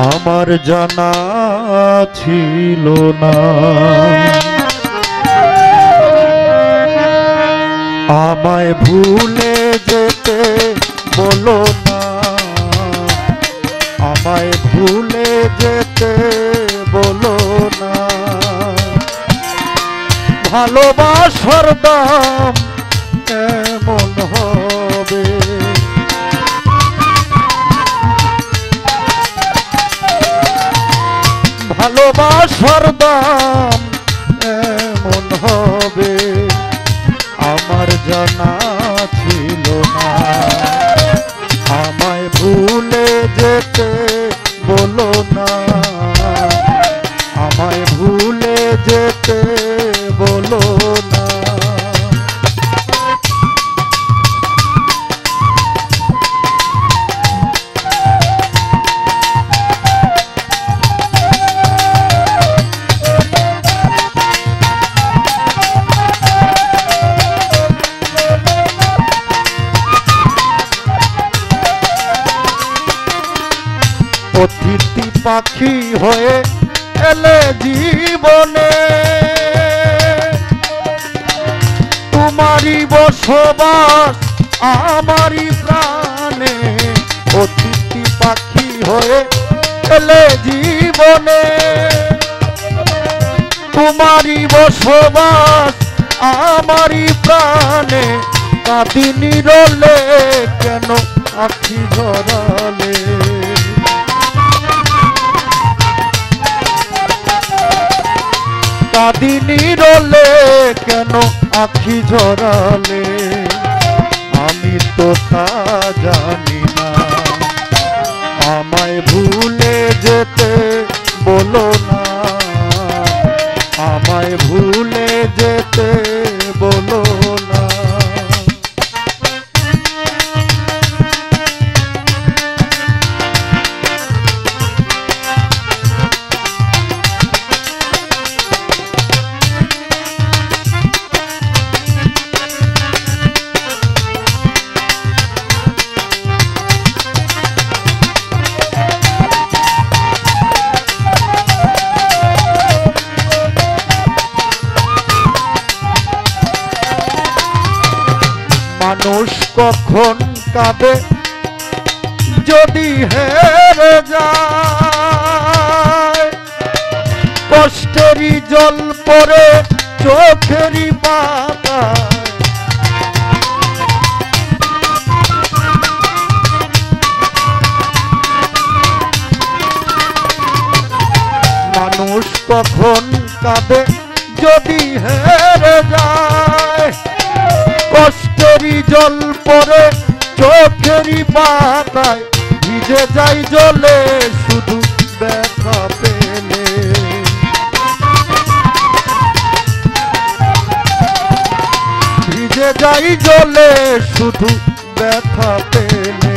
আমার জানা ছিল না। আমায় ভুলে যেতে বলো না, আমায় ভুলে যেতে বলো না। ভালোবাসার দাম কেমন হবে, ভালোবাসার দাম এমন হবে, আমার জানা ছিল না। আমায় ভুলে যেতে বলো না, আমায় ভুলে যেতে বলো না। অতিথি পাখি হয়ে এলে জীবনে, তোমারই বসবাস আমারই প্রাণে। অতিথি পাখি হয়ে এলে জীবনে, তোমারই বসবাস আমারই প্রাণে। কাঁদিনি রলে কেন আখি ঝরালে, কাঁদিনি রলে কেন আখি ঝরালে। আমি তো তা জানি না, আমায় ভুলে যেতে বলো না, আমায় ভুলে যেতে বলো না। মানুষ কখন কাঁদে যদি হেরে যায়, কষ্টেরই জল পড়ে চোখেরই পাতায়। মানুষ কখন কাঁদে যদি হেরে যায়, কষ্টেরই জল পড়ে চোখেরই পাতায়। ভিজে যাই জলে শুধু ব্যথা পেলে, ভিজে যাই জলে শুধু ব্যথা পেলে।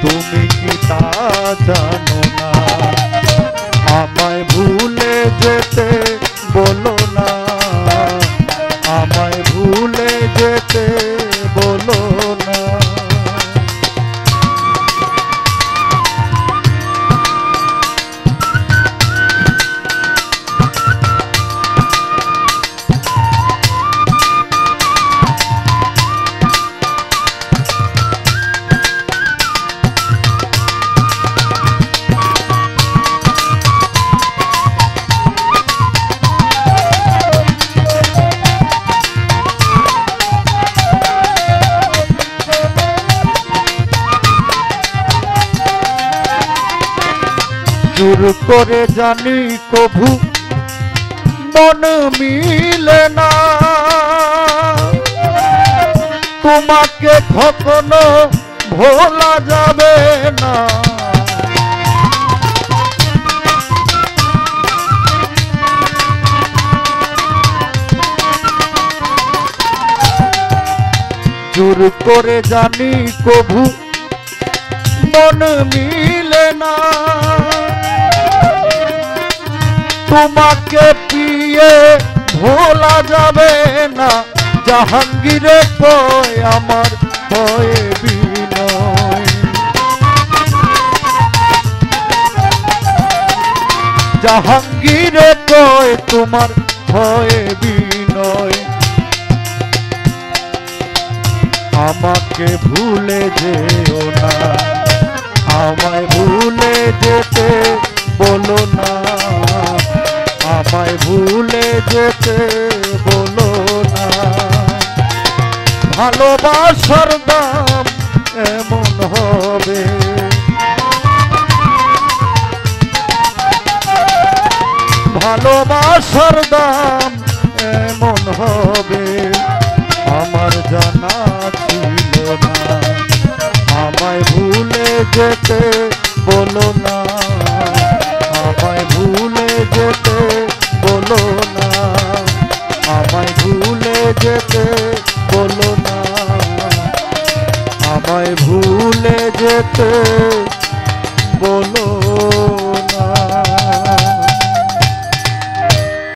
তুমি কি তা জানো না, আমায় ভুলে যেতে বলো না, আমায় ভুলে যেতে বলো না। জোর করে জানি কভু মন মিলে না, তোমাকে কখনো ভোলা যাবে না। জোর করে জানি কভু মন মিলে না, তোমাকে পিয়ে ভোলা যাবে না। জাহাঙ্গীরে কয় আমার ভয়ে বিনয়, জাহাঙ্গীর কয় তোমার হয়ে বিনয় আমাকে ভুলে যেও না আমায় ভুলে যেতে বলো না আমায় ভুলে যেতে বলো না ভালোবাসার দাম এমন হবে ভালোবাসার দাম এমন হবে আমার জানা ছিল না আমায় ভুলে যেতে বলো না আমায় ভুলে যেতে বলো না আমায় ভুলে যেতে বলো না আমায় ভুলে যেতে